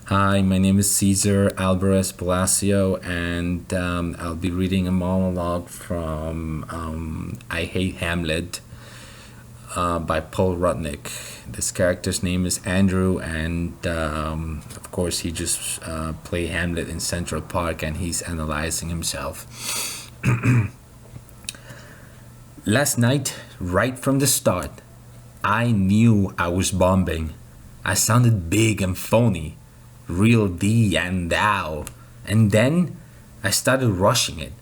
Hi, my name is Cesar Alvarez Palacio, and I'll be reading a monologue from I Hate Hamlet by Paul Rudnick. This character's name is Andrew, and of course, he just played Hamlet in Central Park, and he's analyzing himself. Last night, right from the start, I knew I was bombing. I sounded big and phony, real thee and thou, and then I started rushing it.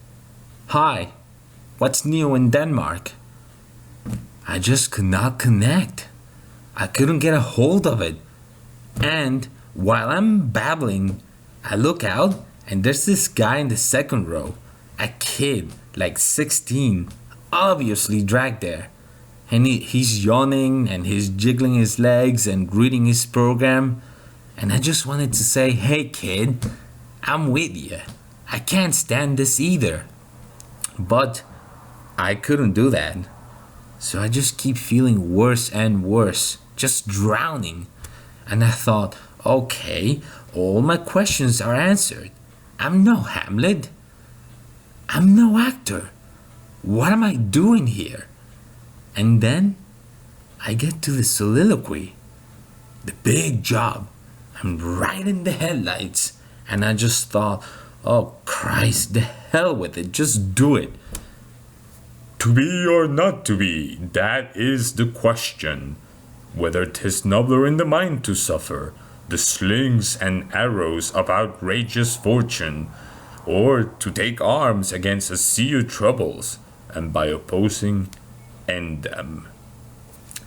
Hi, what's new in Denmark? I just could not connect. I couldn't get a hold of it. And while I'm babbling, I look out and there's this guy in the second row, a kid like 16, obviously dragged there. And he's yawning and he's jiggling his legs and reading his program. And I just wanted to say, hey kid, I'm with you. I can't stand this either. But I couldn't do that. So I just keep feeling worse and worse, just drowning. And I thought, okay, all my questions are answered. I'm no Hamlet. I'm no actor. What am I doing here? And then I get to the soliloquy, the big job. I'm right in the headlights, and I just thought, oh Christ, the hell with it, just do it. To be or not to be, that is the question. Whether 'tis nobler in the mind to suffer the slings and arrows of outrageous fortune, or to take arms against a sea of troubles, and by opposing, end them.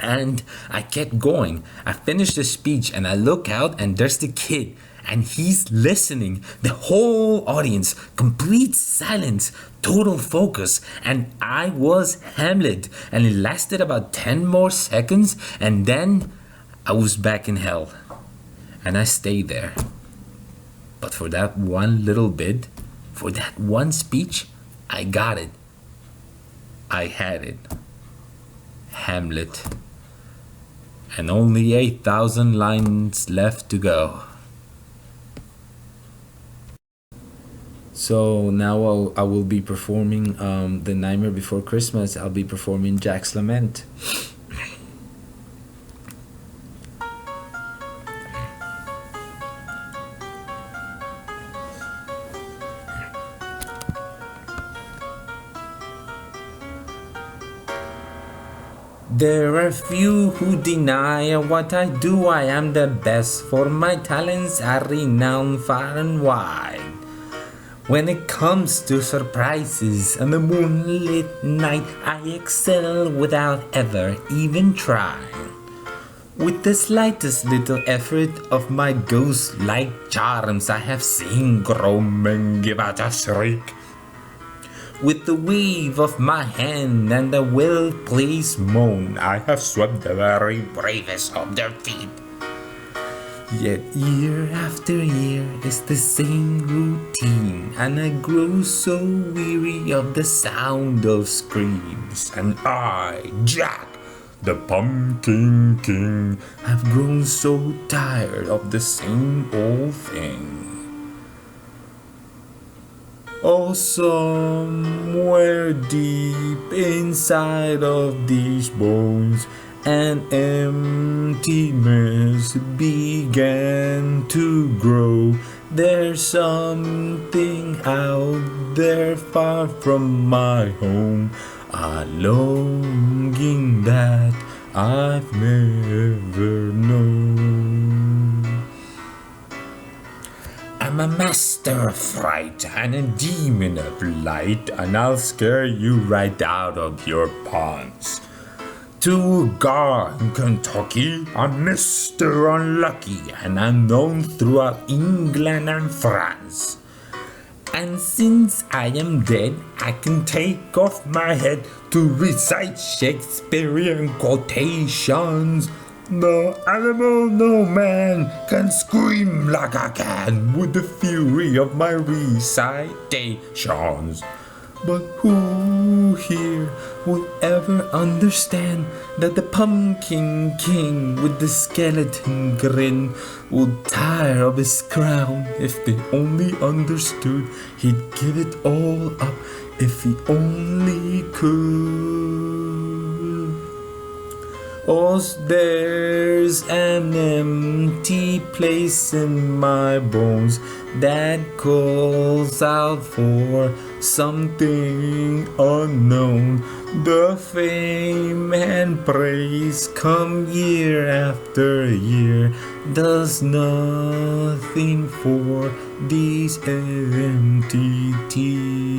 And I kept going. I finished the speech and I look out and there's the kid and he's listening. The whole audience, complete silence, total focus. And I was Hamlet. And it lasted about 10 more seconds and then I was back in hell. And I stayed there. But for that one little bit, for that one speech, I got it. I had it. Hamlet. And only 8,000 lines left to go. So now I will be performing The Nightmare Before Christmas. I'll be performing Jack's Lament. There are few who deny what I do. I am the best, for my talents are renowned far and wide. When it comes to surprises on a moonlit night, I excel without ever even trying. With the slightest little effort of my ghost-like charms, I have seen grow men give out a shriek. With the wave of my hand and a well-placed moan, I have swept the very bravest of their feet. Yet year after year is the same routine, and I grow so weary of the sound of screams. And I, Jack, the Pumpkin King, have grown so tired of the same old thing. Oh, somewhere deep inside of these bones, an emptiness began to grow. There's something out there far from my home, a longing that I've never known. I'm a master of fright and a demon of light, and I'll scare you right out of your pawns. To Gar in Kentucky, I'm Mr. Unlucky, and I'm known throughout England and France. And since I am dead, I can take off my head to recite Shakespearean quotations. No animal, no man can scream like I can with the fury of my recitations. But who here would ever understand that the Pumpkin King with the skeleton grin would tire of his crown if they only understood he'd give it all up if he only could? Oh, there's an empty place in my bones that calls out for something unknown. The fame and praise come year after year, does nothing for these empty tears.